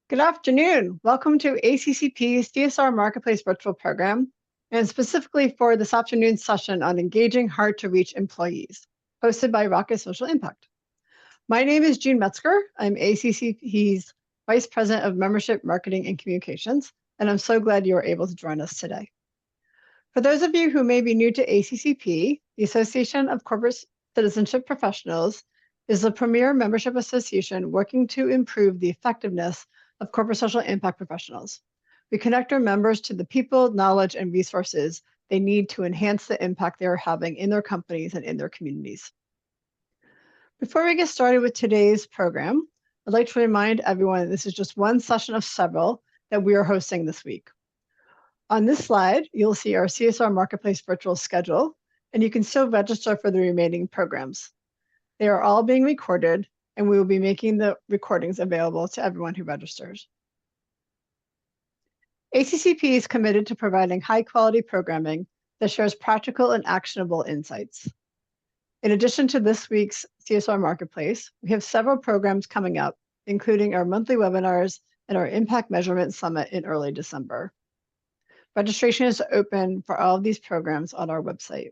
Good afternoon. Welcome to ACCP's CSR Marketplace Virtual Program, and specifically for this afternoon's session on engaging hard-to-reach employees, hosted by Rocket Social Impact. My name is Jean Metzger. I'm ACCP's Vice President of Membership, Marketing, and Communications, and I'm so glad you are able to join us today. For those of you who may be new to ACCP, the Association of Corporate Citizenship Professionals is the premier membership association working to improve the effectiveness of corporate social impact professionals. We connect our members to the people, knowledge, and resources they need to enhance the impact they are having in their companies and in their communities. Before we get started with today's program, I'd like to remind everyone that this is just one session of several that we are hosting this week. On this slide, you'll see our CSR Marketplace virtual schedule, and you can still register for the remaining programs. They are all being recorded, and we will be making the recordings available to everyone who registers. ACCP is committed to providing high-quality programming that shares practical and actionable insights. In addition to this week's CSR Marketplace, we have several programs coming up, including our monthly webinars and our Impact Measurement Summit in early December. Registration is open for all of these programs on our website.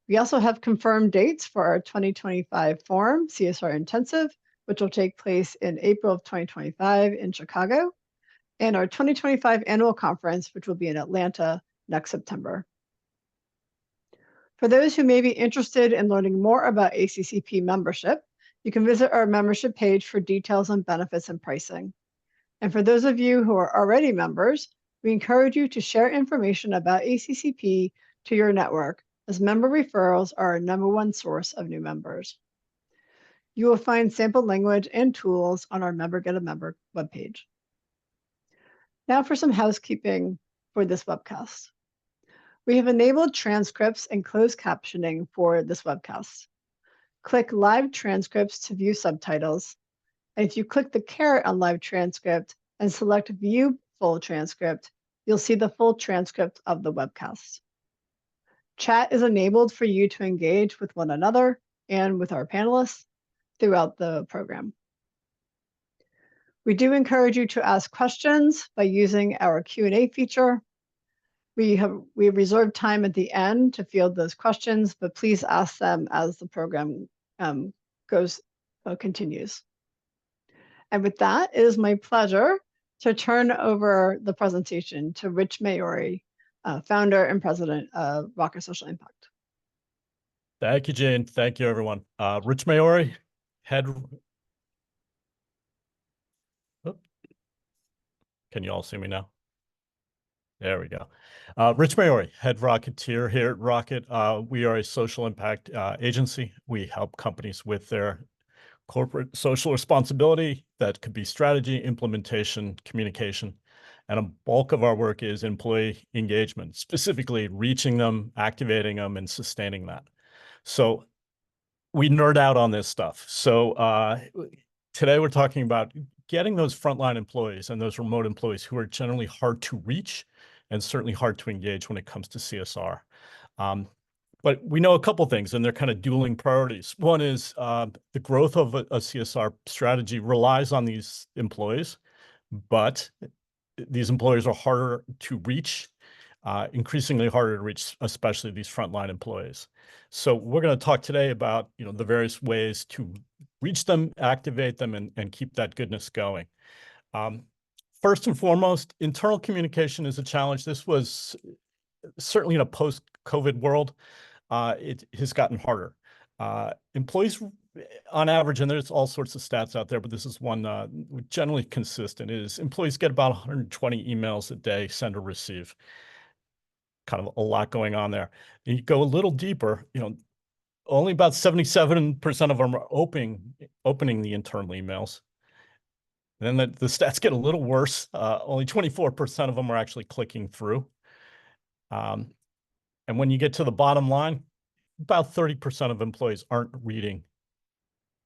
We also have confirmed dates for our 2025 Forum CSR Intensive, which will take place in April of 2025 in Chicago, and our 2025 Annual Conference, which will be in Atlanta next September. For those who may be interested in learning more about ACCP membership, you can visit our membership page for details on benefits and pricing. And for those of you who are already members, we encourage you to share information about ACCP to your network, as member referrals are our #1 source of new members. You will find sample language and tools on our Member Get a Member webpage. Now for some housekeeping for this webcast. We have enabled transcripts and closed captioning for this webcast. Click Live Transcripts to view subtitles. And if you click the caret on Live Transcript and select View Full Transcript, you'll see the full transcript of the webcast. Chat is enabled for you to engage with one another and with our panelists throughout the program. We do encourage you to ask questions by using our Q&A feature. We have reserved time at the end to field those questions, but please ask them as the program continues. And with that, it is my pleasure to turn over the presentation to Rich Maiore, founder and president of Rocket Social Impact. Thank you, Jane. Thank you, everyone. Rich Maiore, Can you all see me now? There we go. Rich Maiore, head Rocketeer here at Rocket. We are a social impact agency. We help companies with their corporate social responsibility. That could be strategy, implementation, communication. And a bulk of our work is employee engagement, specifically reaching them, activating them, and sustaining that. So we nerd out on this stuff. So today we're talking about getting those frontline employees and those remote employees who are generally hard to reach and certainly hard to engage when it comes to CSR. But we know a couple things, and they're kind of dueling priorities. One is the growth of a CSR strategy relies on these employees, but these employees are harder to reach, increasingly harder to reach, especially these frontline employees. So we're going to talk today about the various ways to reach them, activate them, and keep that goodness going. First and foremost, internal communication is a challenge. This was certainly in a post-COVID world. It has gotten harder. Employees, on average, and there's all sorts of stats out there, but this is one generally consistent, is employees get about 120 emails a day, send or receive. Kind of a lot going on there. And you go a little deeper, only about 77% of them are opening the internal emails. And then the stats get a little worse. Only 24% of them are actually clicking through. And when you get to the bottom line, about 30% of employees aren't reading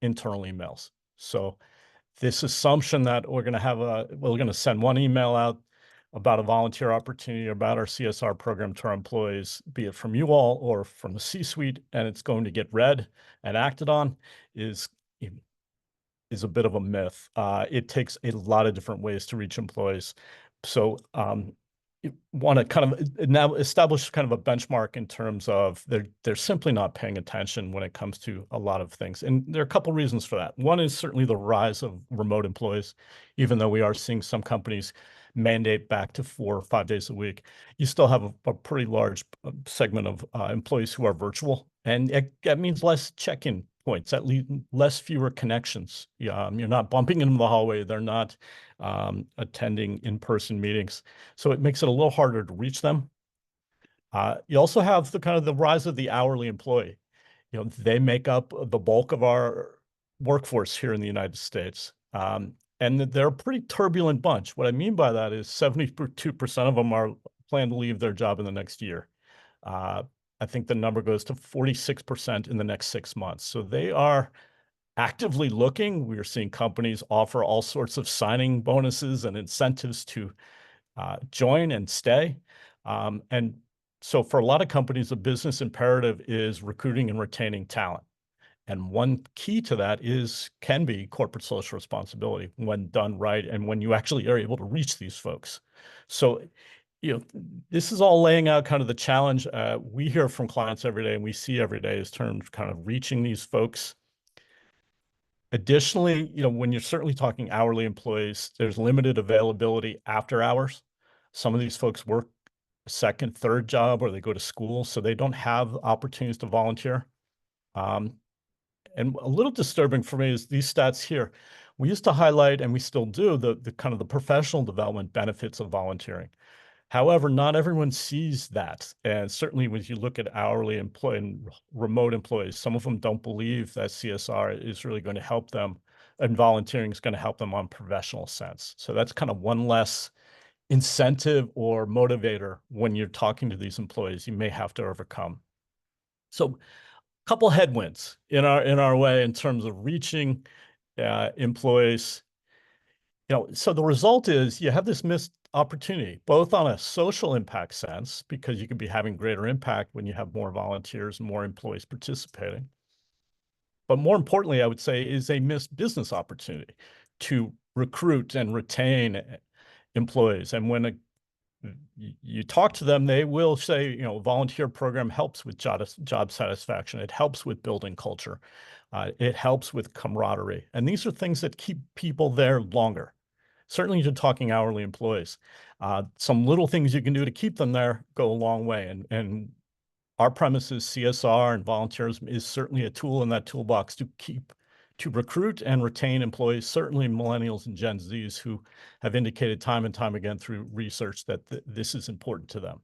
internal emails. So this assumption that we're going to send one email out about a volunteer opportunity, about our CSR program to our employees, be it from you all or from the C-suite, and it's going to get read and acted on, is is a bit of a myth. It takes a lot of different ways to reach employees. So you want to kind of now establish kind of a benchmark in terms of they're simply not paying attention when it comes to a lot of things. And there are a couple reasons for that. One is certainly the rise of remote employees. Even though we are seeing some companies mandate back to 4 or 5 days a week, you still have a pretty large segment of employees who are virtual. And that means less check-in points, that less fewer connections. You're not bumping into the hallway. They're not attending in-person meetings. So it makes it a little harder to reach them. You also have the kind of the rise of the hourly employee. They make up the bulk of our workforce here in the United States. And they're a pretty turbulent bunch. What I mean by that is 72% of them plan to leave their job in the next year. I think the number goes to 46% in the next 6 months. So they are actively looking. We're seeing companies offer all sorts of signing bonuses and incentives to join and stay. And so for a lot of companies, the business imperative is recruiting and retaining talent. And one key to that can be corporate social responsibility when done right and when you actually are able to reach these folks. So, this is all laying out kind of the challenge we hear from clients every day and we see every day is terms kind of reaching these folks. Additionally, when you're certainly talking hourly employees, there's limited availability after hours. Some of these folks work a second, third job, or they go to school, so they don't have opportunities to volunteer. And a little disturbing for me is these stats here. We used to highlight, and we still do, the kind of the professional development benefits of volunteering. However, not everyone sees that. And certainly when you look at hourly employee and remote employees, some of them don't believe that CSR is really going to help them and volunteering is going to help them on a professional sense. So that's kind of one less incentive or motivator when you're talking to these employees you may have to overcome. So couple headwinds in our way in terms of reaching employees. So the result is you have this missed opportunity, both on a social impact sense, because you could be having greater impact when you have more volunteers and more employees participating. But more importantly, I would say, is a missed business opportunity to recruit and retain employees. And when you talk to them, they will say, volunteer program helps with job satisfaction. It helps with building culture. It helps with camaraderie. And these are things that keep people there longer. Certainly you're talking hourly employees. Some little things you can do to keep them there go a long way. And our premise is CSR and volunteerism is certainly a tool in that toolbox to recruit and retain employees, certainly millennials and Gen Zs who have indicated time and time again through research that this is important to them.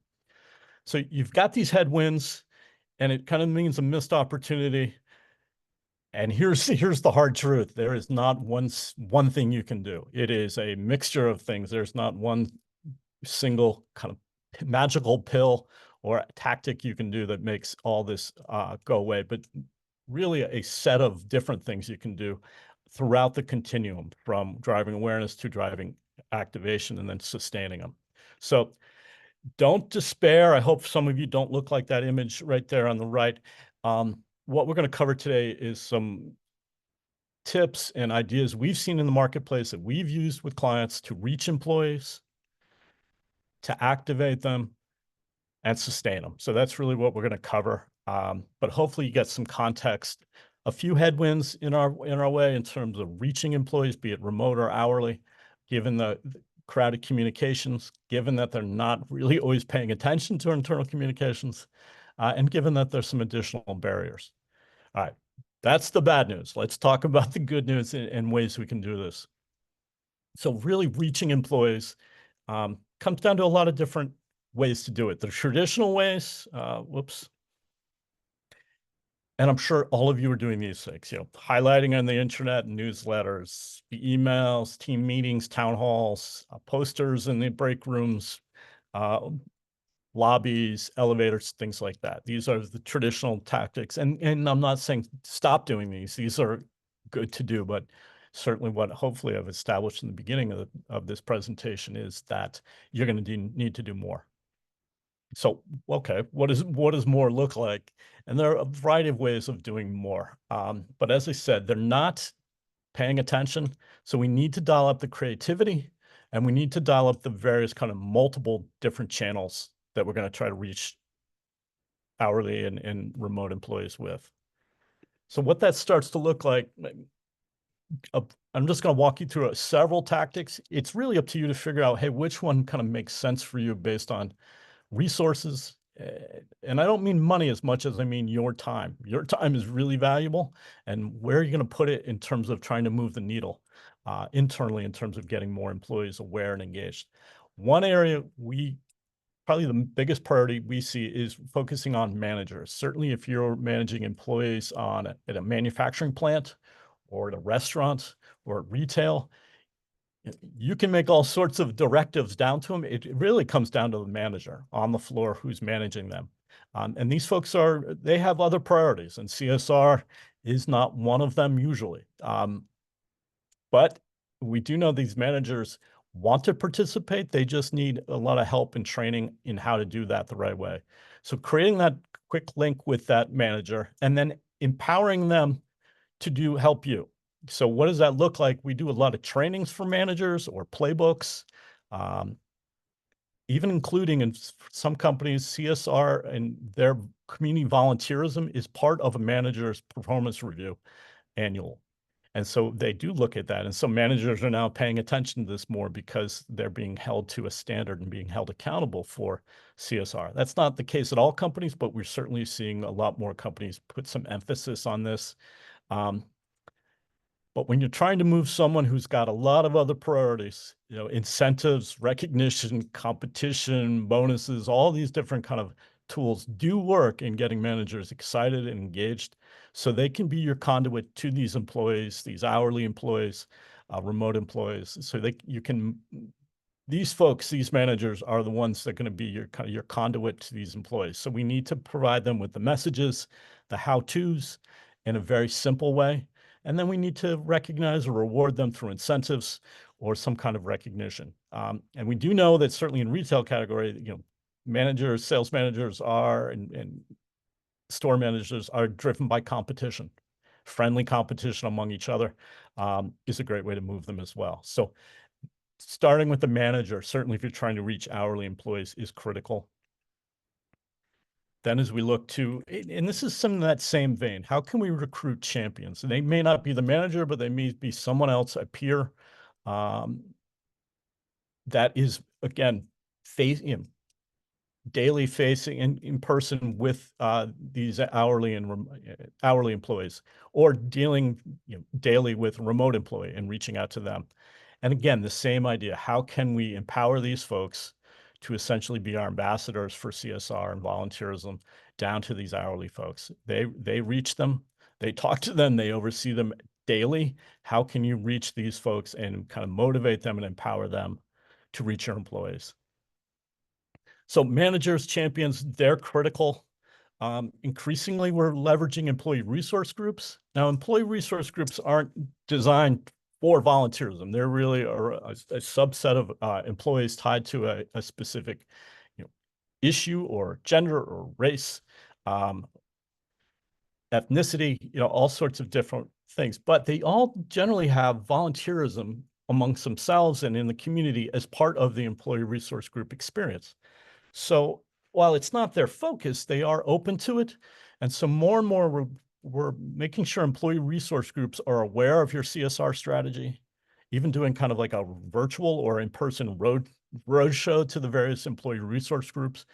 So you've got these headwinds, and it kind of means a missed opportunity. And here's the hard truth. There is not one thing you can do. It is a mixture of things. There's not one single kind of magical pill or tactic you can do that makes all this go away, but really a set of different things you can do throughout the continuum from driving awareness to driving activation and then sustaining them. So don't despair. I hope some of you don't look like that image right there on the right. What we're going to cover today is some tips and ideas we've seen in the marketplace that we've used with clients to reach employees, to activate them, and sustain them. So that's really what we're going to cover. But hopefully you get some context, a few headwinds in our way in terms of reaching employees, be it remote or hourly, given the crowded communications, given that they're not really always paying attention to internal communications, and given that there's some additional barriers. All right, that's the bad news. Let's talk about the good news and ways we can do this. So really reaching employees comes down to a lot of different ways to do it. The traditional ways, and I'm sure all of you are doing these things, highlighting on the internet, newsletters, emails, team meetings, town halls, posters in the break rooms, lobbies, elevators, things like that. These are the traditional tactics. And I'm not saying stop doing these. These are good to do, but certainly what hopefully I've established in the beginning of this presentation is that you're going to need to do more. So, okay, what does more look like? And there are a variety of ways of doing more. But as I said, they're not paying attention. So we need to dial up the creativity, and we need to dial up the various kind of multiple different channels that we're going to try to reach hourly and remote employees with. So what that starts to look like, I'm just going to walk you through several tactics. It's really up to you to figure out, hey, which one kind of makes sense for you based on resources. And I don't mean money as much as I mean your time. Your time is really valuable, and where are you going to put it in terms of trying to move the needle internally in terms of getting more employees aware and engaged. One area probably the biggest priority we see is focusing on managers. Certainly if you're managing employees at a manufacturing plant or at a restaurant or at retail, you can make all sorts of directives down to them. It really comes down to the manager on the floor who's managing them. And these folks they have other priorities, and CSR is not one of them usually. But we do know these managers want to participate. They just need a lot of help and training in how to do that the right way. So creating that quick link with that manager and then empowering them to help you. So what does that look like? We do a lot of trainings for managers or playbooks, even including in some companies, CSR and their community volunteerism is part of a manager's performance review annual. And so they do look at that. And some managers are now paying attention to this more because they're being held to a standard and being held accountable for CSR. That's not the case at all companies, but we're certainly seeing a lot more companies put some emphasis on this. But when you're trying to move someone who's got a lot of other priorities, incentives, recognition, competition, bonuses, all these different kind of tools do work in getting managers excited and engaged so they can be your conduit to these employees, these hourly employees, remote employees. So these folks, these managers are the ones that are going to be your conduit to these employees. So we need to provide them with the messages, the how-tos in a very simple way. And then we need to recognize or reward them through incentives or some kind of recognition. And we do know that certainly in retail category, managers, sales managers and store managers are driven by competition. Friendly competition among each other is a great way to move them as well. So starting with the manager, certainly if you're trying to reach hourly employees, is critical. Then as we look to, and this is some of that same vein, how can we recruit champions? And they may not be the manager, but they may be someone else, a peer, that is, again, daily facing in person with these hourly employees, or dealing daily with a remote employee and reaching out to them. And again, the same idea, how can we empower these folks to essentially be our ambassadors for CSR and volunteerism down to these hourly folks? They reach them, they talk to them, they oversee them daily. How can you reach these folks and kind of motivate them and empower them to reach your employees? So managers, champions, they're critical. Increasingly, we're leveraging employee resource groups. Now, employee resource groups aren't designed for volunteerism. They're really a subset of employees tied to a specific issue or gender or race, ethnicity, all sorts of different things. But they all generally have volunteerism amongst themselves and in the community as part of the employee resource group experience. So while it's not their focus, they are open to it. And so more and more, we're making sure employee resource groups are aware of your CSR strategy, even doing kind of like a virtual or in-person road show to the various employee resource groups,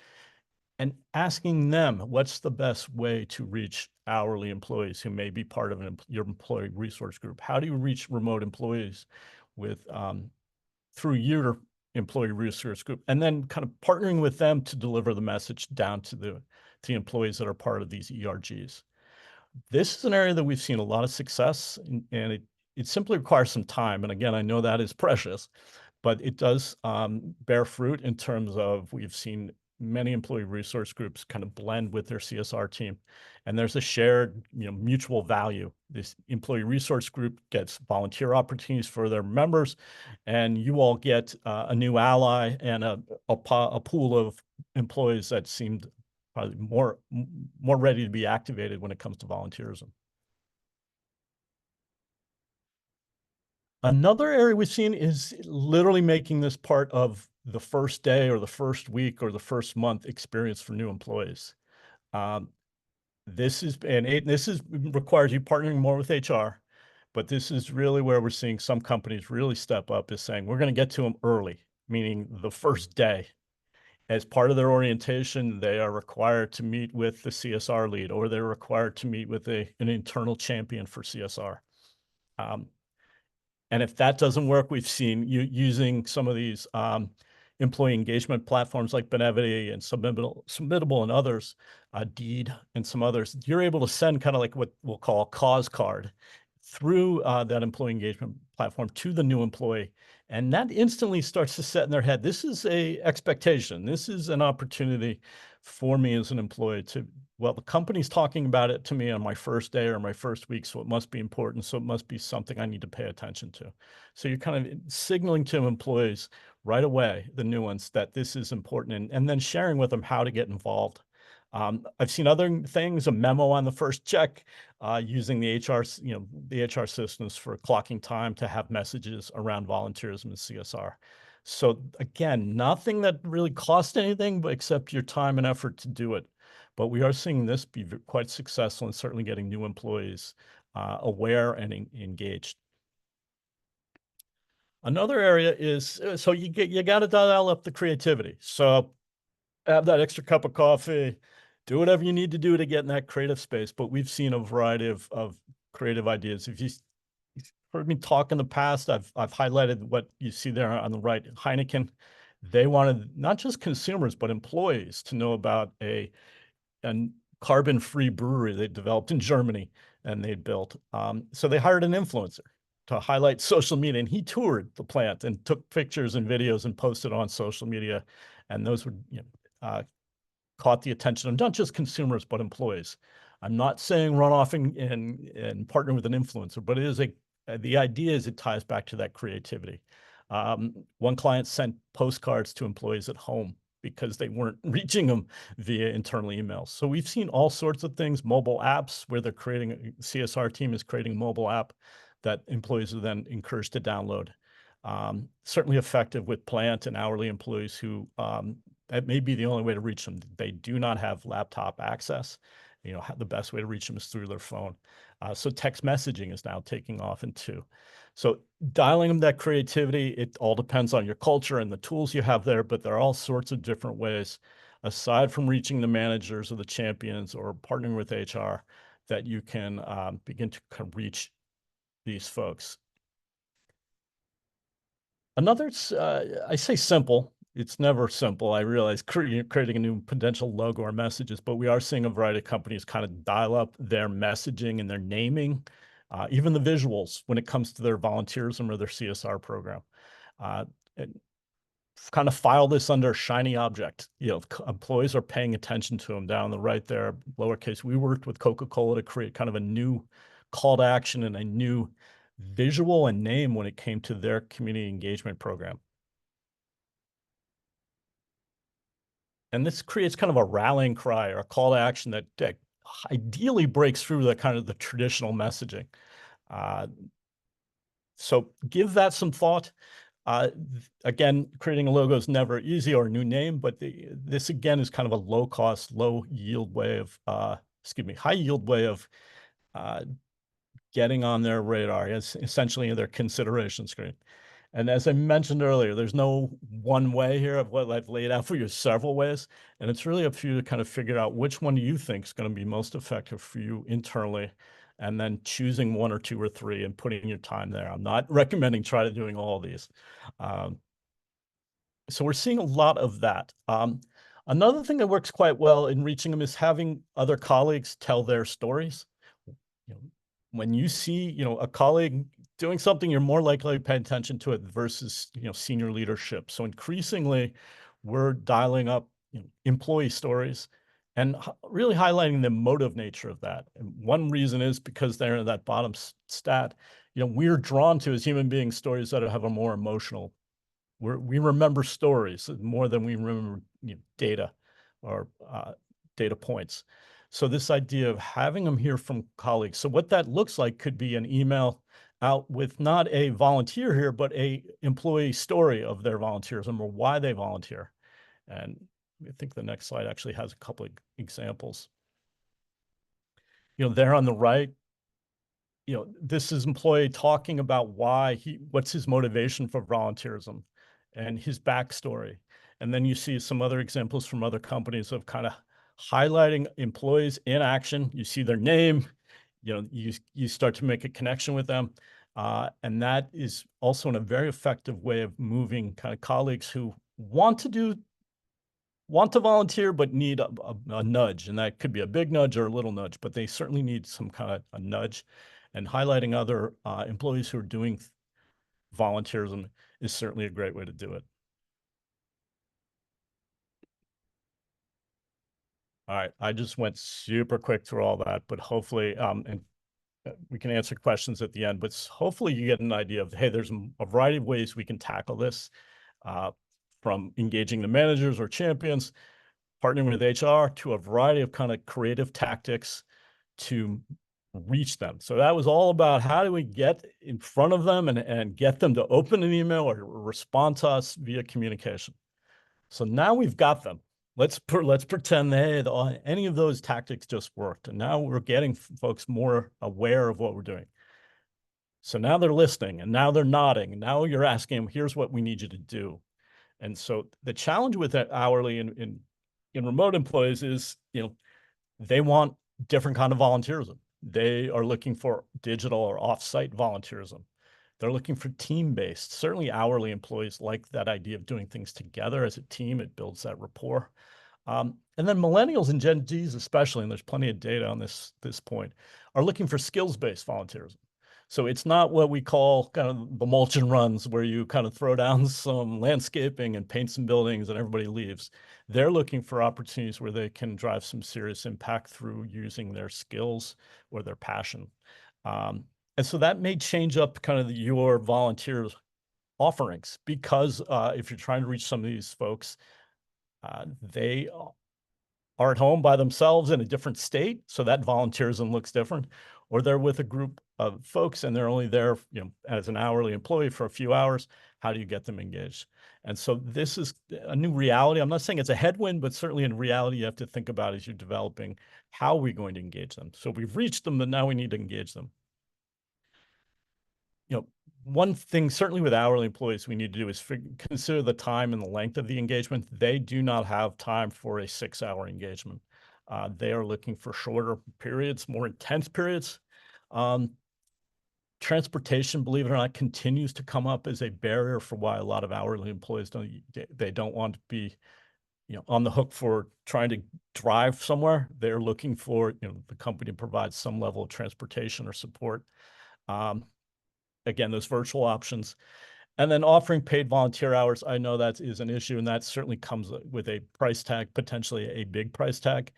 and asking them what's the best way to reach hourly employees who may be part of your employee resource group. How do you reach remote employees through your employee resource group, and then kind of partnering with them to deliver the message down to the employees that are part of these ERGs. This is an area that we've seen a lot of success, and it simply requires some time. And again, I know that is precious, but it does bear fruit in terms of we've seen many employee resource groups kind of blend with their CSR team, and there's a shared, mutual value. This employee resource group gets volunteer opportunities for their members, and you all get a new ally and a pool of employees that seemed probably more ready to be activated when it comes to volunteerism. Another area we've seen is literally making this part of the first day or the first week or the first month experience for new employees. This requires you partnering more with HR, but this is really where we're seeing some companies really step up, is saying, we're going to get to them early, meaning the first day. As part of their orientation, they are required to meet with the CSR lead, or they're required to meet with an internal champion for CSR. And if that doesn't work, we've seen you using some of these employee engagement platforms like Benevity and Submittable and others, Deed and some others. You're able to send kind of like what we'll call a cause card through that employee engagement platform to the new employee. And that instantly starts to set in their head, this is a expectation. This is an opportunity for me as an employee to, well, the company's talking about it to me on my first day or my first week, so it must be important. So it must be something I need to pay attention to. So you're kind of signaling to employees right away, the new ones, that this is important, and then sharing with them how to get involved. I've seen other things, a memo on the first check, using the HR, the HR systems for clocking time to have messages around volunteerism and CSR. So again, nothing that really costs anything, but except your time and effort to do it. But we are seeing this be quite successful and certainly getting new employees aware and engaged. Another area is, so you got to dial up the creativity. So have that extra cup of coffee, do whatever you need to do to get in that creative space. But we've seen a variety of creative ideas. If you've heard me talk in the past, I've highlighted what you see there on the right. Heineken, they wanted not just consumers, but employees to know about a carbon-free brewery they developed in Germany and they built. So they hired an influencer to highlight social media, and he toured the plant and took pictures and videos and posted on social media. And those would, caught the attention of not just consumers, but employees. I'm not saying run off and partner with an influencer, but it is the idea is it ties back to that creativity. One client sent postcards to employees at home because they weren't reaching them via internal emails. So we've seen all sorts of things, mobile apps where they're creating, CSR team is creating a mobile app that employees are then encouraged to download. Certainly effective with plant and hourly employees who, that may be the only way to reach them. They do not have laptop access. The best way to reach them is through their phone. So text messaging is now taking off in two. So dialing them that creativity, it all depends on your culture and the tools you have there, but there are all sorts of different ways, aside from reaching the managers or the champions or partnering with HR, that you can begin to reach these folks. Another, I say simple, it's never simple. I realize creating a new potential logo or messages, but we are seeing a variety of companies kind of dial up their messaging and their naming, even the visuals when it comes to their volunteerism or their CSR program. And kind of file this under shiny object. Employees are paying attention to them. Down on the right there, lowercase. We worked with Coca-Cola to create kind of a new call to action and a new visual and name when it came to their community engagement program. And this creates kind of a rallying cry or a call to action that ideally breaks through the kind of the traditional messaging. So give that some thought. Again, creating a logo is never easy, or a new name, but this again is kind of a low cost, low yield way of, high yield way of getting on their radar. It's essentially in their consideration screen. And as I mentioned earlier, there's no one way here. Of what I've laid out for you, several ways. And it's really up to you to kind of figure out which one do you think is going to be most effective for you internally, and then choosing one or two or three and putting your time there. I'm not recommending try to doing all of these. So we're seeing a lot of that. Another thing that works quite well in reaching them is having other colleagues tell their stories. When you see, a colleague doing something, you're more likely to pay attention to it versus, senior leadership. So increasingly, we're dialing up employee stories and really highlighting the emotive nature of that. And one reason is because they're in that bottom stat. We're drawn to, as human beings, stories that have a more emotional. We remember stories more than we remember data or data points. So this idea of having them hear from colleagues. So what that looks like could be an email out with not a volunteer here, but a employee story of their volunteerism or why they volunteer. And I think the next slide actually has a couple of examples. There on the right, this is employee talking about what's his motivation for volunteerism and his backstory. And then you see some other examples from other companies of kind of highlighting employees in action. You see their name, you start to make a connection with them. And that is also in a very effective way of moving kind of colleagues who want to volunteer, but need a nudge. And that could be a big nudge or a little nudge, but they certainly need some kind of a nudge. And highlighting other employees who are doing volunteerism is certainly a great way to do it. All right, I just went super quick through all that, but hopefully, and we can answer questions at the end, but hopefully you get an idea of, hey, there's a variety of ways we can tackle this, from engaging the managers or champions, partnering with HR, to a variety of kind of creative tactics to reach them. So that was all about how do we get in front of them and get them to open an email or respond to us via communication. So now we've got them. Let's pretend that any of those tactics just worked. And now we're getting folks more aware of what we're doing. So now they're listening and now they're nodding. And now you're asking them, here's what we need you to do. And so the challenge with that hourly in remote employees is, they want different kind of volunteerism. They are looking for digital or offsite volunteerism. They're looking for team-based. Certainly hourly employees like that idea of doing things together as a team. It builds that rapport. And then millennials and Gen Zs especially, and there's plenty of data on this point, are looking for skills-based volunteerism. So it's not what we call kind of the mulch and runs where you kind of throw down some landscaping and paint some buildings and everybody leaves. They're looking for opportunities where they can drive some serious impact through using their skills or their passion. And so that may change up kind of your volunteer offerings, because if you're trying to reach some of these folks, they are at home by themselves in a different state, so that volunteerism looks different, or they're with a group of folks and they're only there, as an hourly employee for a few hours. How do you get them engaged? And so this is a new reality. I'm not saying it's a headwind, but certainly in reality, you have to think about as you're developing, how are we going to engage them? So we've reached them, but now we need to engage them. One thing certainly with hourly employees we need to do is consider the time and the length of the engagement. They do not have time for a 6-hour engagement. They are looking for shorter periods, more intense periods. Transportation, believe it or not, continues to come up as a barrier for why a lot of hourly employees don't want to be on the hook for trying to drive somewhere. They're looking for the company to provide some level of transportation or support. Again, those virtual options. And then offering paid volunteer hours. I know that is an issue, and that certainly comes with a price tag, potentially a big price tag.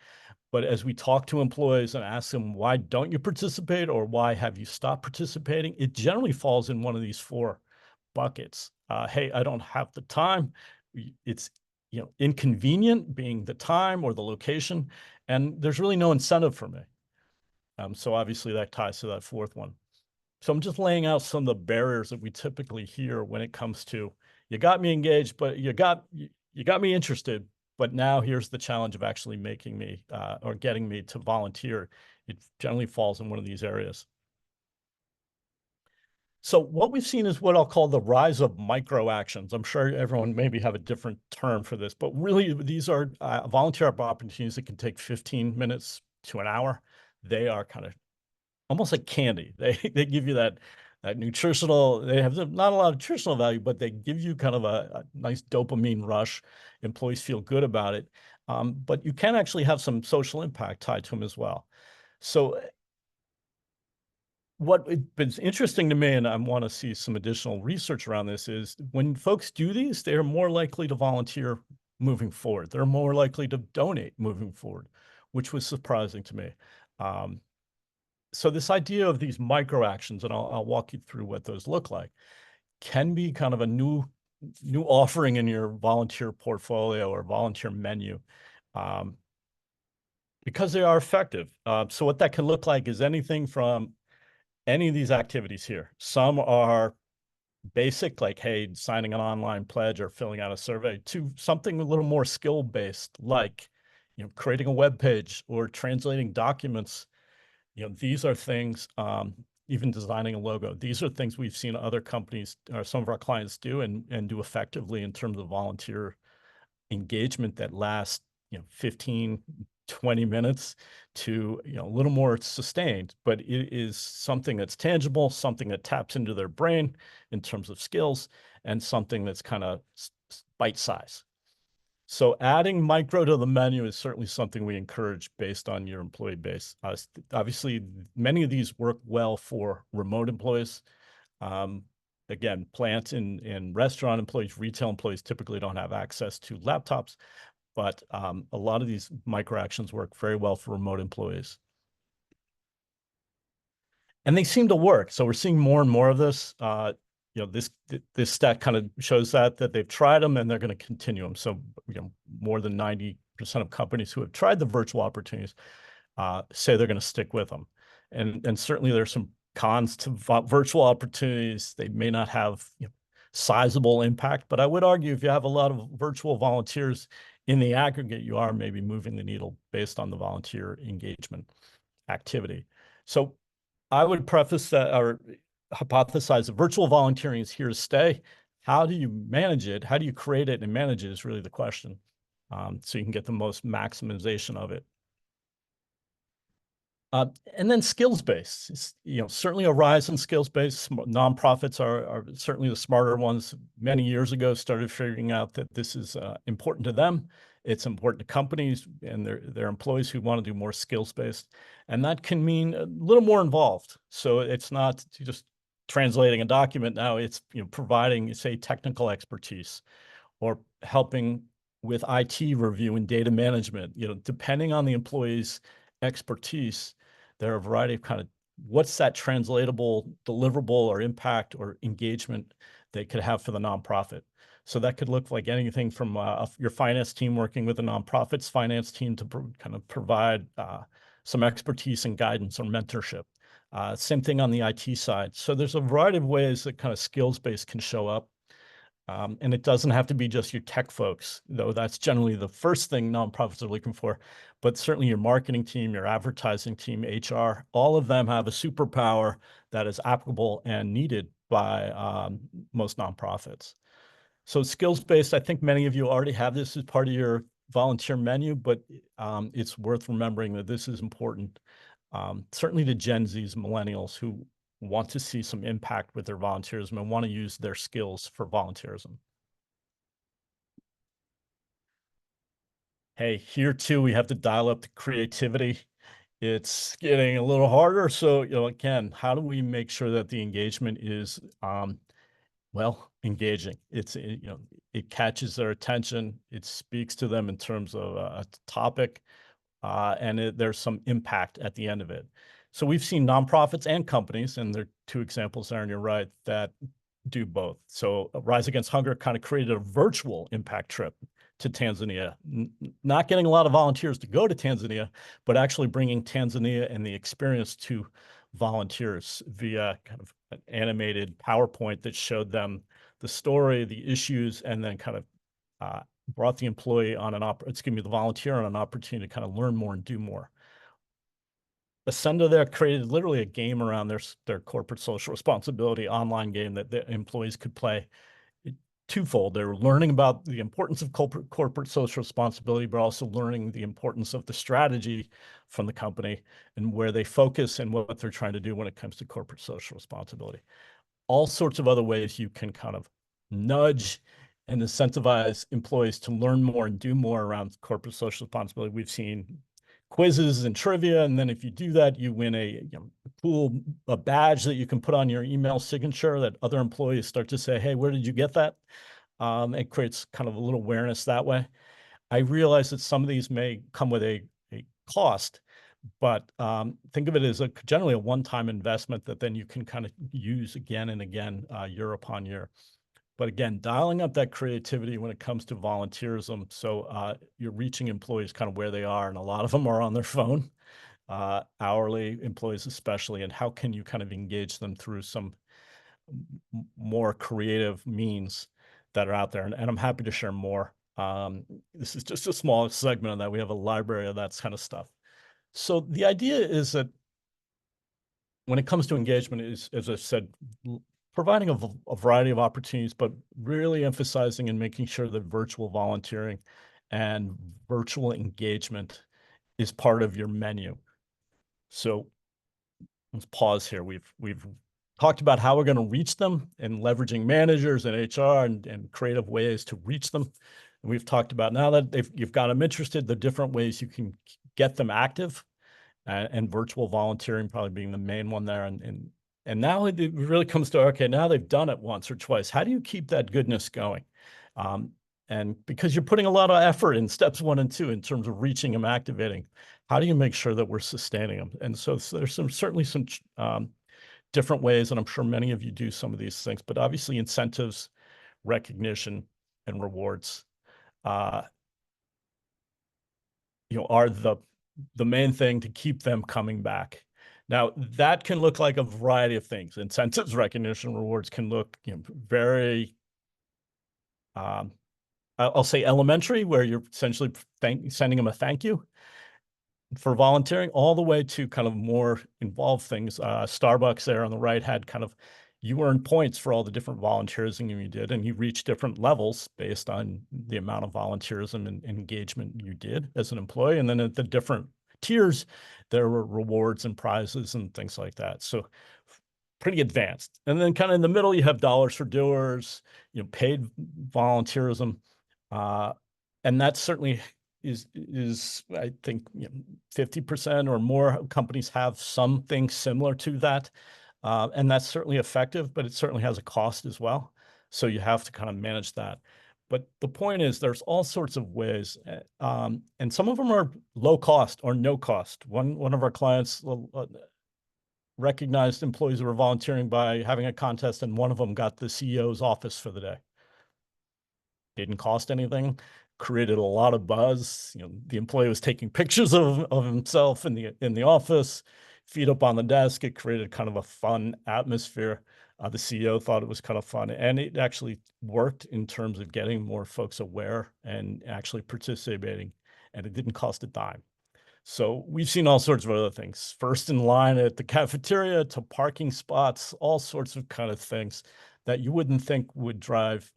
But as we talk to employees and ask them, why don't you participate, or why have you stopped participating? It generally falls in one of these 4 buckets. Hey, I don't have the time. It's inconvenient, being the time or the location, and there's really no incentive for me. So obviously that ties to that 4th one. So I'm just laying out some of the barriers that we typically hear when it comes to, you got me engaged, but you got me interested, but now here's the challenge of actually making me or getting me to volunteer. It generally falls in one of these areas. So what we've seen is what I'll call the rise of micro actions. I'm sure everyone maybe have a different term for this, but really these are volunteer opportunities that can take 15 minutes to an hour. They are kind of almost like candy. They give you that nutritional, they have not a lot of nutritional value, but they give you kind of a nice dopamine rush. Employees feel good about it. But you can actually have some social impact tied to them as well. So what has been interesting to me, and I want to see some additional research around this, is when folks do these, they are more likely to volunteer moving forward. They're more likely to donate moving forward, which was surprising to me. So this idea of these micro actions, and I'll walk you through what those look like, can be kind of a new offering in your volunteer portfolio or volunteer menu, because they are effective. So what that can look like is anything from any of these activities here. Some are basic, like, hey, signing an online pledge or filling out a survey, to something a little more skill-based, like, creating a web page or translating documents. These are things, even designing a logo. These are things we've seen other companies or some of our clients do and do effectively in terms of volunteer engagement that lasts 15, 20 minutes to a little more sustained, but it is something that's tangible, something that taps into their brain in terms of skills, and something that's kind of bite size. So adding micro to the menu is certainly something we encourage based on your employee base. Obviously, many of these work well for remote employees. Again, plant and restaurant employees, retail employees typically don't have access to laptops, but a lot of these micro actions work very well for remote employees. And they seem to work. So we're seeing more and more of this. This stat kind of shows that they've tried them and they're going to continue them. So more than 90% of companies who have tried the virtual opportunities say they're going to stick with them. And certainly there's some cons to virtual opportunities. They may not have sizable impact, but I would argue if you have a lot of virtual volunteers in the aggregate, you are maybe moving the needle based on the volunteer engagement activity. So I would preface that or hypothesize that virtual volunteering is here to stay. How do you manage it? How do you create it and manage it is really the question. So you can get the most maximization of it. And then skills-based, certainly a rise in skills-based. Nonprofits are certainly the smarter ones. Many years ago, started figuring out that this is important to them. It's important to companies and their employees who want to do more skills-based. And that can mean a little more involved. So it's not just translating a document now. It's providing, say, technical expertise or helping with IT review and data management. Depending on the employee's expertise, there are a variety of kind of what's that translatable, deliverable, or impact or engagement they could have for the nonprofit. So that could look like anything from your finance team working with a nonprofit's finance team to kind of provide some expertise and guidance or mentorship. Same thing on the IT side. So there's a variety of ways that kind of skills-based can show up. And it doesn't have to be just your tech folks, though that's generally the first thing nonprofits are looking for, but certainly your marketing team, your advertising team, HR, all of them have a superpower that is applicable and needed by most nonprofits. So skills-based, I think many of you already have this as part of your volunteer menu, but it's worth remembering that this is important, certainly to Gen Zs, millennials who want to see some impact with their volunteerism and want to use their skills for volunteerism. Hey, here too, we have to dial up the creativity. It's getting a little harder. So, again, how do we make sure that the engagement is, engaging? It catches their attention. It speaks to them in terms of a topic, and there's some impact at the end of it. So we've seen nonprofits and companies, and there are two examples there on your right, that do both. So Rise Against Hunger kind of created a virtual impact trip to Tanzania, not getting a lot of volunteers to go to Tanzania, but actually bringing Tanzania and the experience to volunteers via kind of an animated PowerPoint that showed them the story, the issues, and then kind of brought the employee on the volunteer on an opportunity to kind of learn more and do more. Ascenda there created literally a game around their corporate social responsibility online game that the employees could play. Twofold. They were learning about the importance of corporate social responsibility, but also learning the importance of the strategy from the company and where they focus and what they're trying to do when it comes to corporate social responsibility. All sorts of other ways you can kind of nudge and incentivize employees to learn more and do more around corporate social responsibility. We've seen quizzes and trivia, and then if you do that, you win a badge that you can put on your email signature that other employees start to say, hey, where did you get that? It creates kind of a little awareness that way. I realize that some of these may come with a cost, but think of it as generally a one-time investment that then you can kind of use again and again, year upon year. But again, dialing up that creativity when it comes to volunteerism. So you're reaching employees kind of where they are, and a lot of them are on their phone. hourly employees especially, and how can you kind of engage them through some more creative means that are out there. And I'm happy to share more. This is just a small segment of that. We have a library of that kind of stuff. So the idea is that when it comes to engagement is, as I said, providing a variety of opportunities, but really emphasizing and making sure that virtual volunteering and virtual engagement is part of your menu. So let's pause here. We've talked about how we're going to reach them and leveraging managers and HR and creative ways to reach them. And we've talked about now that you've got them interested, the different ways you can get them active, and virtual volunteering probably being the main one there. And now it really comes to, okay, now they've done it once or twice. How do you keep that goodness going? And because you're putting a lot of effort in steps 1 and 2 in terms of reaching them, activating, how do you make sure that we're sustaining them? And so there's certainly some different ways, and I'm sure many of you do some of these things, but obviously incentives, recognition, and rewards, are the main thing to keep them coming back. Now, that can look like a variety of things. Incentives, recognition, rewards can look very, I'll say elementary, where you're essentially sending them a thank you for volunteering, all the way to kind of more involved things. Starbucks there on the right had kind of, you earn points for all the different volunteerism you did, and you reach different levels based on the amount of volunteerism and engagement you did as an employee. And then at the different tiers, there were rewards and prizes and things like that. So pretty advanced. And then kind of in the middle, you have dollars for doers, paid volunteerism. And that certainly is I think 50% or more companies have something similar to that. And that's certainly effective, but it certainly has a cost as well. So you have to kind of manage that. But the point is, there's all sorts of ways, and some of them are low cost or no cost. One of our clients recognized employees who were volunteering by having a contest, and one of them got the CEO's office for the day. Didn't cost anything, created a lot of buzz. The employee was taking pictures of himself in the office, feet up on the desk. It created kind of a fun atmosphere. The CEO thought it was kind of fun, and it actually worked in terms of getting more folks aware and actually participating, and it didn't cost a dime. So we've seen all sorts of other things, first in line at the cafeteria to parking spots, all sorts of kind of things that you wouldn't think would drive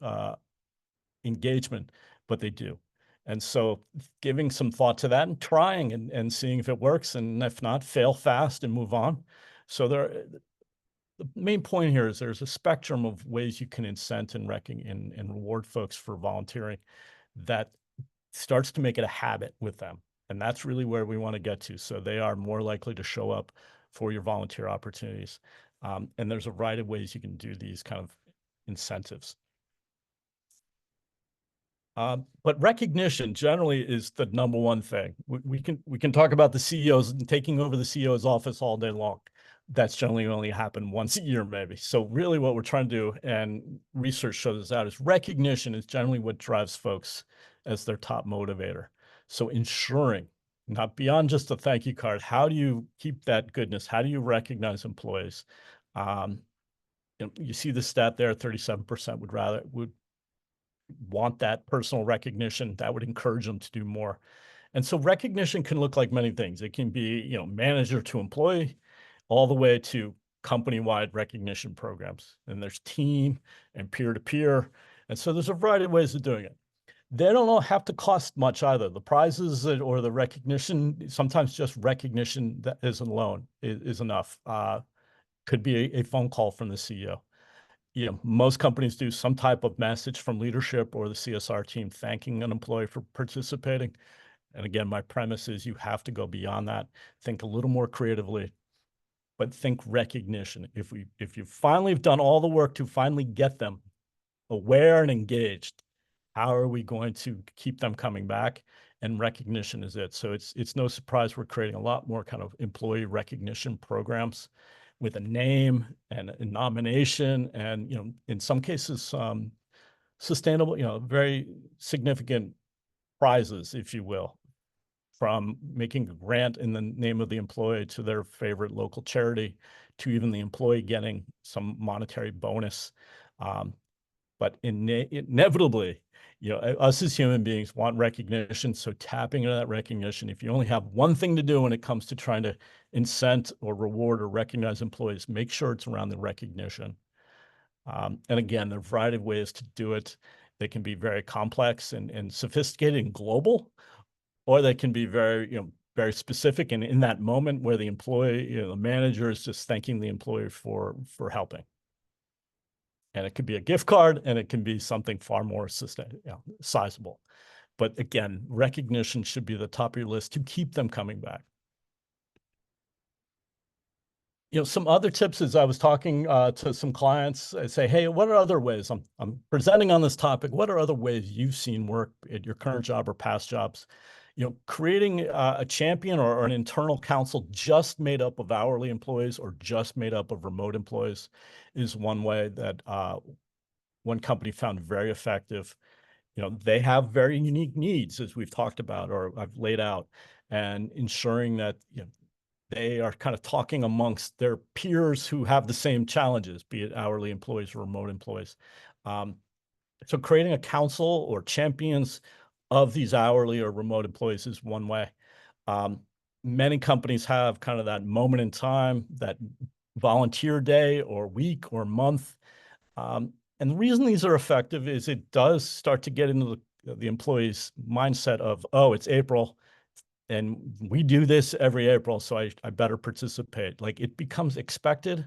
engagement, but they do. And so giving some thought to that and trying and seeing if it works, and if not, fail fast and move on. So the main point here is there's a spectrum of ways you can incent and reward folks for volunteering that starts to make it a habit with them. And that's really where we want to get to. So they are more likely to show up for your volunteer opportunities. And there's a variety of ways you can do these kind of incentives. But recognition generally is the number one thing. We can talk about the CEOs and taking over the CEO's office all day long. That's generally only happened once a year, maybe. So really what we're trying to do, and research shows us out, is recognition is generally what drives folks as their top motivator. So ensuring, not beyond just a thank you card, how do you keep that goodness? How do you recognize employees? You see the stat there, 37% would want that personal recognition. That would encourage them to do more. And so recognition can look like many things. It can be, manager to employee, all the way to company-wide recognition programs. And there's team and peer-to-peer. And so there's a variety of ways of doing it. They don't all have to cost much either. The prizes or the recognition, sometimes just recognition that is alone is enough. Could be a phone call from the CEO. Most companies do some type of message from leadership or the CSR team thanking an employee for participating. And again, my premise is you have to go beyond that. Think a little more creatively, but think recognition. If you finally have done all the work to finally get them aware and engaged, how are we going to keep them coming back? And recognition is it. So it's no surprise we're creating a lot more kind of employee recognition programs with a name and a nomination, and in some cases sustainable, very significant prizes, if you will. from making a grant in the name of the employee to their favorite local charity, to even the employee getting some monetary bonus. But inevitably, us as human beings want recognition. So tapping into that recognition, if you only have one thing to do when it comes to trying to incent or reward or recognize employees, make sure it's around the recognition. And again, there are a variety of ways to do it. They can be very complex and sophisticated and global, or they can be very, very specific and in that moment where the employee, the manager is just thanking the employee for helping. And it could be a gift card, and it can be something far more sizable. But again, recognition should be the top of your list to keep them coming back. Some other tips as I was talking to some clients, I say, hey, what are other ways? I'm presenting on this topic. What are other ways you've seen work at your current job or past jobs? Creating a champion or an internal council just made up of hourly employees or just made up of remote employees is one way that one company found very effective. They have very unique needs, as we've talked about or I've laid out, and ensuring that they are kind of talking amongst their peers who have the same challenges, be it hourly employees or remote employees. So creating a council or champions of these hourly or remote employees is one way. Many companies have kind of that moment in time, that volunteer day or week or month. And the reason these are effective is it does start to get into the employee's mindset of, oh, it's April and we do this every April, so I better participate. Like, it becomes expected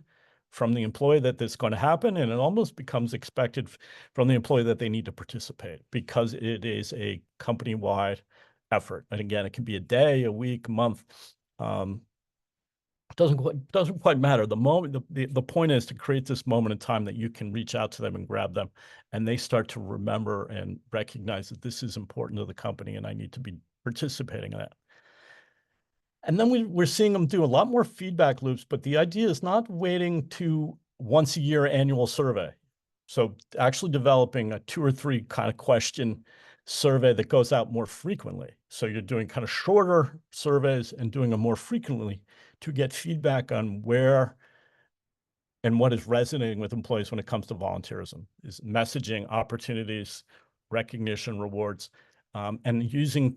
from the employee that this is going to happen, and it almost becomes expected from the employee that they need to participate because it is a company-wide effort. And again, it can be a day, a week, a month. Doesn't quite matter. The point is to create this moment in time that you can reach out to them and grab them, and they start to remember and recognize that this is important to the company and I need to be participating in that. And then we're seeing them do a lot more feedback loops, but the idea is not waiting to once a year annual survey. So actually developing a 2 or 3 kind of question survey that goes out more frequently. So you're doing kind of shorter surveys and doing them more frequently to get feedback on where and what is resonating with employees when it comes to volunteerism, is messaging, opportunities, recognition, rewards, and using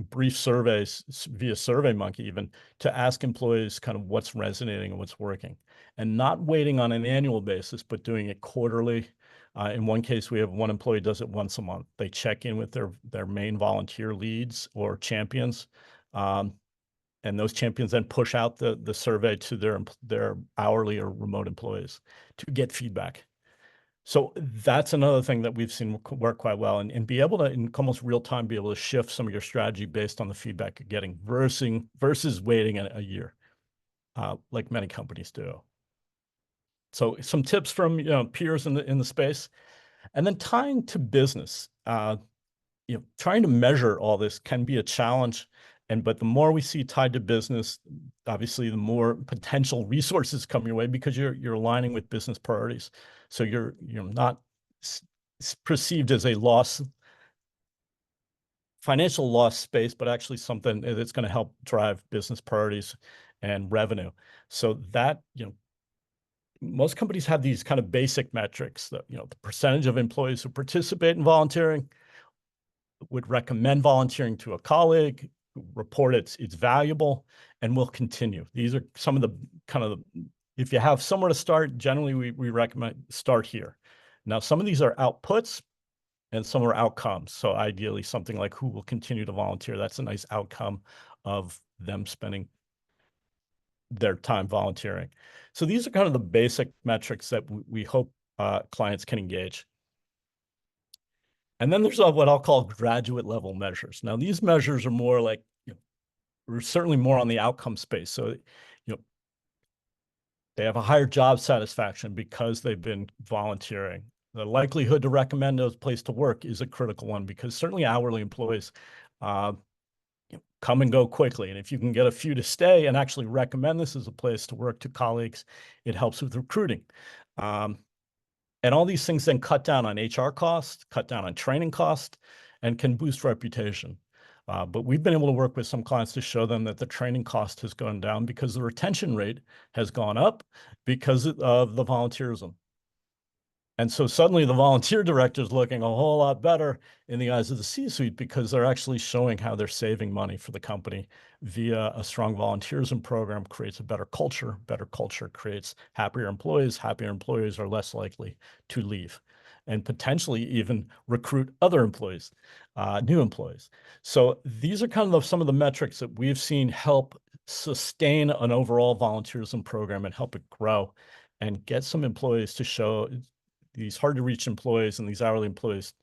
brief surveys via SurveyMonkey even to ask employees kind of what's resonating and what's working, and not waiting on an annual basis, but doing it quarterly. In one case, we have one employee does it once a month. They check in with their main volunteer leads or champions, and those champions then push out the survey to their hourly or remote employees to get feedback. So that's another thing that we've seen work quite well, and be able to, in almost real time, be able to shift some of your strategy based on the feedback you're getting versus waiting a year, like many companies do. So some tips from peers in the space, and then tying to business. Trying to measure all this can be a challenge, but the more we see tied to business, obviously the more potential resources come your way because you're aligning with business priorities. So you're not perceived as a financial loss space, but actually something that's going to help drive business priorities and revenue. So that, most companies have these kind of basic metrics that, the percentage of employees who participate in volunteering, would recommend volunteering to a colleague, report it's valuable, and will continue. These are some of the if you have somewhere to start, generally we recommend start here. Now, some of these are outputs and some are outcomes. So ideally something like who will continue to volunteer. That's a nice outcome of them spending their time volunteering. So these are kind of the basic metrics that we hope clients can engage. And then there's what I'll call graduate level measures. Now, these measures are more like, we're certainly more on the outcome space. So, they have a higher job satisfaction because they've been volunteering. The likelihood to recommend a place to work is a critical one because certainly hourly employees come and go quickly. And if you can get a few to stay and actually recommend this as a place to work to colleagues, it helps with recruiting. And all these things then cut down on HR costs, cut down on training costs, and can boost reputation. But we've been able to work with some clients to show them that the training cost has gone down because the retention rate has gone up because of the volunteerism. And so suddenly the volunteer director is looking a whole lot better in the eyes of the C-suite because they're actually showing how they're saving money for the company via a strong volunteerism program creates a better culture. Better culture creates happier employees. Happier employees are less likely to leave and potentially even recruit other employees, new employees. So these are kind of some of the metrics that we've seen help sustain an overall volunteerism program and help it grow and get some employees to show these hard to reach employees and these hourly employees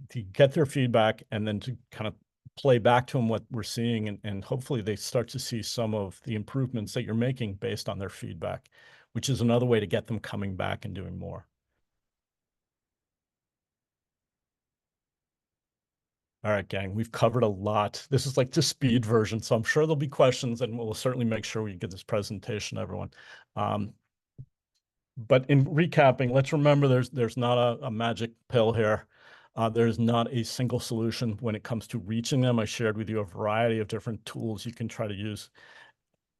to get their feedback and then to kind of play back to them what we're seeing. And hopefully they start to see some of the improvements that you're making based on their feedback, which is another way to get them coming back and doing more. All right, gang, we've covered a lot. This is like the speed version, so I'm sure there'll be questions and we'll certainly make sure we get this presentation to everyone. But in recapping, let's remember there's not a magic pill here. There's not a single solution when it comes to reaching them. I shared with you a variety of different tools you can try to use,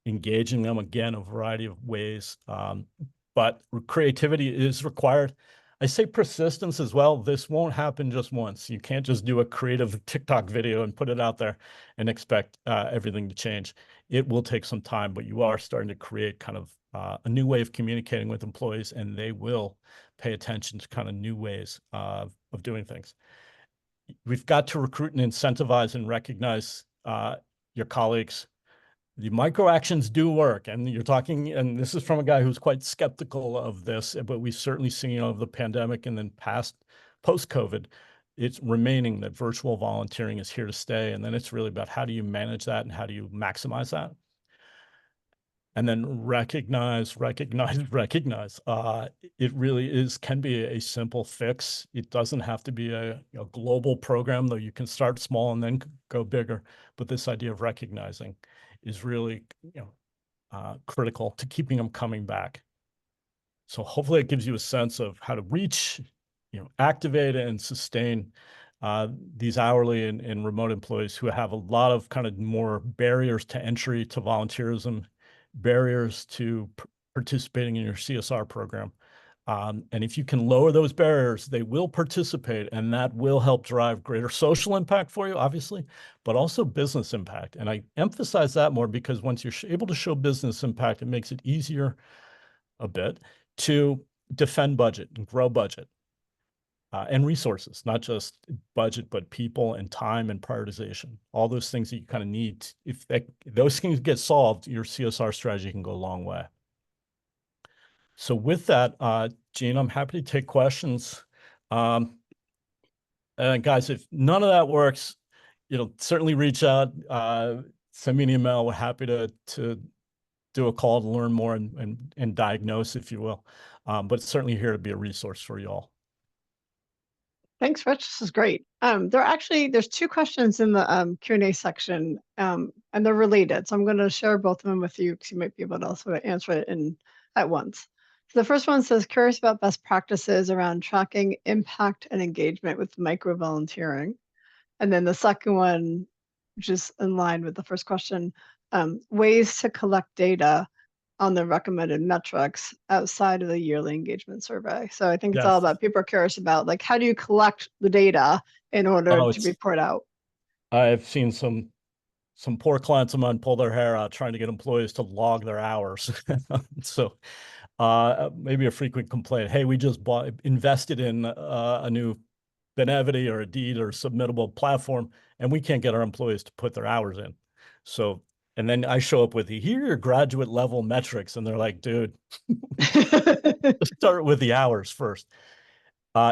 engaging them, again, a variety of ways. But creativity is required. I say persistence as well. This won't happen just once. You can't just do a creative TikTok video and put it out there and expect everything to change. It will take some time, but you are starting to create kind of a new way of communicating with employees, and they will pay attention to kind of new ways of doing things. We've got to recruit and incentivize and recognize your colleagues. The micro actions do work, and you're talking, and this is from a guy who's quite skeptical of this, but we've certainly seen over the pandemic and then post-COVID, it's remaining that virtual volunteering is here to stay. And then it's really about how do you manage that and how do you maximize that? And then recognize. It really can be a simple fix. It doesn't have to be a global program, though you can start small and then go bigger. But this idea of recognizing is really critical to keeping them coming back. So hopefully it gives you a sense of how to reach, activate and sustain these hourly and remote employees who have a lot of kind of more barriers to entry to volunteerism, barriers to participating in your CSR program. And if you can lower those barriers, they will participate, and that will help drive greater social impact for you, obviously, but also business impact. And I emphasize that more because once you're able to show business impact, it makes it easier a bit to defend budget and grow budget and resources, not just budget, but people and time and prioritization. All those things that you kind of need. If those things get solved, your CSR strategy can go a long way. So with that, Gene, I'm happy to take questions. And guys, if none of that works, certainly reach out, send me an email. We're happy to do a call to learn more and diagnose, if you will. But certainly here to be a resource for you all. Thanks, Rich. This is great. There's two questions in the Q&A section, and they're related. So I'm going to share both of them with you because you might be able to also answer it at once. So the first one says, curious about best practices around tracking impact and engagement with micro volunteering. And then the second one, which is in line with the first question, ways to collect data on the recommended metrics outside of the yearly engagement survey. So I think it's all about, people are curious about, like, how do you collect the data in order to report out? I've seen some poor clients of mine pull their hair out trying to get employees to log their hours. So maybe a frequent complaint, hey, we just invested in a new Benevity or a Deed or submittable platform, and we can't get our employees to put their hours in. So, and then I show up with, here are your graduate level metrics. And they're like, dude, let's start with the hours first.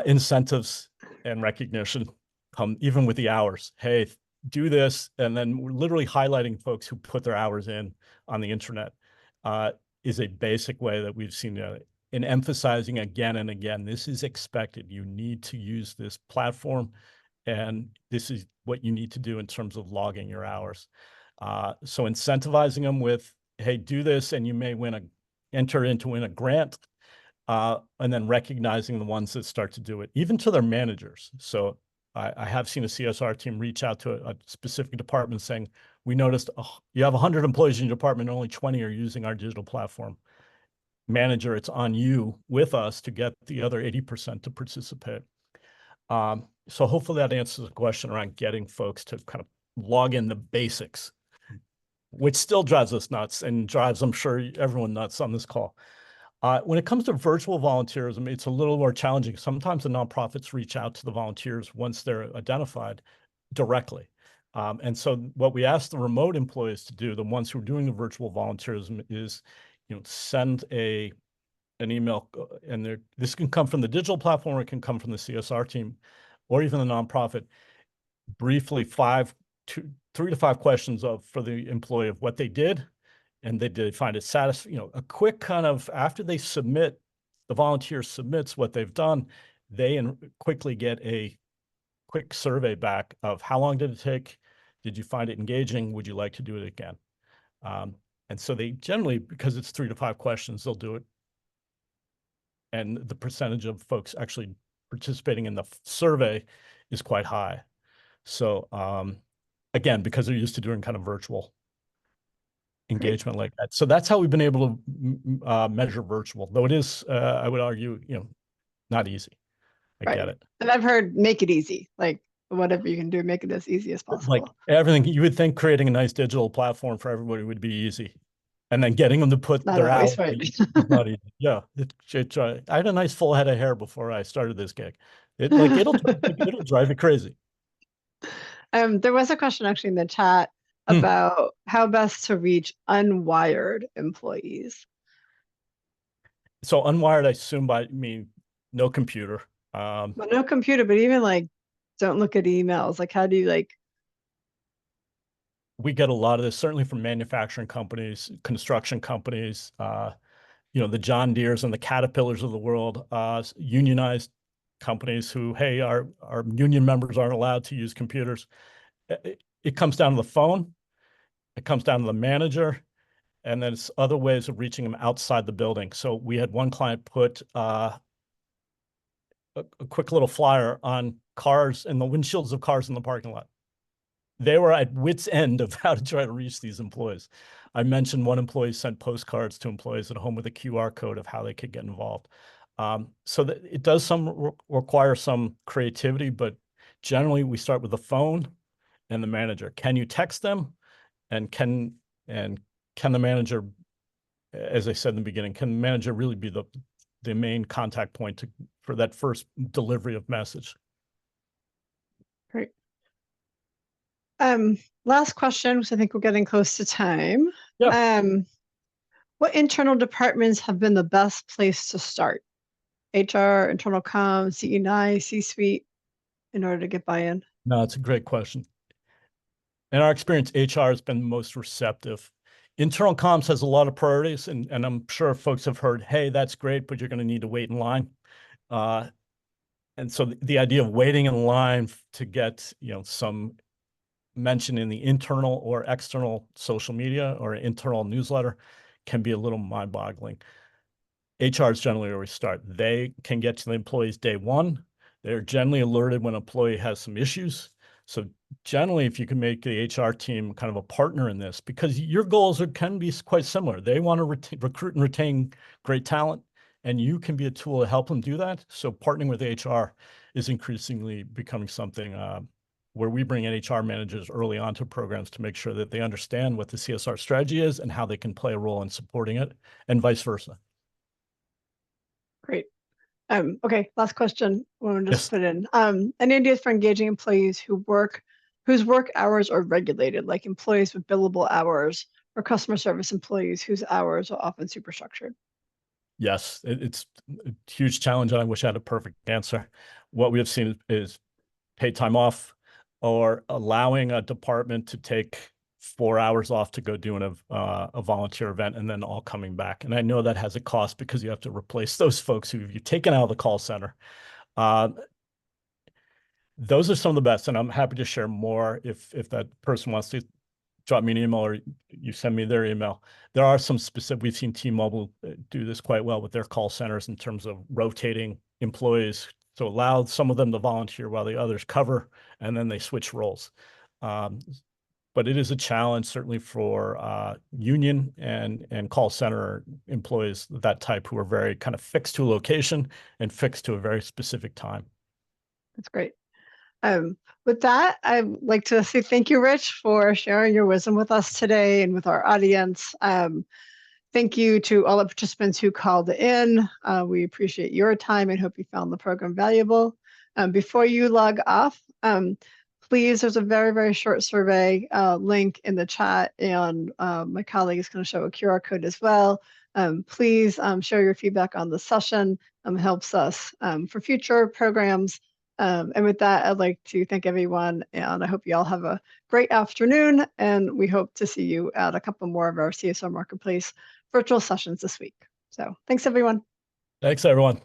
Incentives and recognition come even with the hours. Hey, do this. And then we're literally highlighting folks who put their hours in on the internet is a basic way that we've seen in emphasizing again and again, this is expected. You need to use this platform, and this is what you need to do in terms of logging your hours. So incentivizing them with, hey, do this, and you may win a grant, and then recognizing the ones that start to do it, even to their managers. So I have seen a CSR team reach out to a specific department saying, we noticed you have 100 employees in your department, only 20 are using our digital platform. Manager, it's on you with us to get the other 80% to participate. So hopefully that answers the question around getting folks to kind of log in the basics, which still drives us nuts and drives, I'm sure, everyone nuts on this call. When it comes to virtual volunteerism, it's a little more challenging. Sometimes the nonprofits reach out to the volunteers once they're identified directly. And so what we ask the remote employees to do, the ones who are doing the virtual volunteerism, is send an email, and this can come from the digital platform, or it can come from the CSR team, or even the nonprofit. Briefly, 3 to 5 questions for the employee of what they did, and did they find it satisfying. A quick kind of, after they submit, the volunteer submits what they've done, they quickly get a quick survey back of how long did it take? Did you find it engaging? Would you like to do it again? And so they generally, because it's 3 to 5 questions, they'll do it. And the percentage of folks actually participating in the survey is quite high. So again, because they're used to doing kind of virtual engagement like that. So that's how we've been able to measure virtual, though it is, I would argue, not easy. I get it. And I've heard make it easy, like whatever you can do, make it as easy as possible. Like everything, you would think creating a nice digital platform for everybody would be easy. And then getting them to put their hours is not easy. Yeah. I had a nice full head of hair before I started this gig. It'll drive you crazy. There was a question actually in the chat about how best to reach unwired employees. So unwired, I assume by no computer. Well, no computer, but even don't look at emails. Like, how do you We get a lot of this, certainly from manufacturing companies, construction companies, the John Deeres and the Caterpillars of the world, unionized companies who, hey, our union members aren't allowed to use computers. It comes down to the phone. It comes down to the manager. And then it's other ways of reaching them outside the building. So we had one client put a quick little flyer on cars and the windshields of cars in the parking lot. They were at wit's end of how to try to reach these employees. I mentioned one employee sent postcards to employees at home with a QR code of how they could get involved. So that it does require some creativity, but generally we start with the phone and the manager. Can you text them? And can the manager, as I said in the beginning, can the manager really be the main contact point for that first delivery of message? Great. Last question, because I think we're getting close to time. Yeah. What internal departments have been the best place to start? HR, internal comms, CE&I, C-suite, in order to get buy-in? No, it's a great question. In our experience, HR has been most receptive. Internal comms has a lot of priorities, and I'm sure folks have heard, hey, that's great, but you're going to need to wait in line. And so the idea of waiting in line to get some mention in the internal or external social media or internal newsletter can be a little mind-boggling. HR is generally where we start. They can get to the employees day one. They're generally alerted when an employee has some issues. So generally, if you can make the HR team kind of a partner in this, because your goals can be quite similar. They want to recruit and retain great talent, and you can be a tool to help them do that. So partnering with HR is increasingly becoming something where we bring in HR managers early on to programs to make sure that they understand what the CSR strategy is and how they can play a role in supporting it, and vice versa. Great. Okay, last question. We'll just put in. Any ideas for engaging employees whose work hours are regulated, like employees with billable hours or customer service employees whose hours are often superstructured? Yes, it's a huge challenge, and I wish I had a perfect answer. What we have seen is paid time off, or allowing a department to take 4 hours off to go do a volunteer event and then all coming back. And I know that has a cost because you have to replace those folks who you've taken out of the call center. Those are some of the best, and I'm happy to share more if that person wants to drop me an email or you send me their email. There are some specific, we've seen T-Mobile do this quite well with their call centers in terms of rotating employees So allow some of them to volunteer while the others cover, and then they switch roles. But it is a challenge, certainly for union and call center employees, that type, who are very kind of fixed to a location and fixed to a very specific time. That's great. With that, I'd like to say thank you, Rich, for sharing your wisdom with us today and with our audience. Thank you to all the participants who called in. We appreciate your time and hope you found the program valuable. Before you log off, please, there's a very, very short survey link in the chat, and my colleague is going to show a QR code as well. Please share your feedback on the session. Helps us for future programs. And with that, I'd like to thank everyone, and I hope you all have a great afternoon, and we hope to see you at a couple more of our CSR Marketplace virtual sessions this week. So thanks, everyone. Thanks, everyone.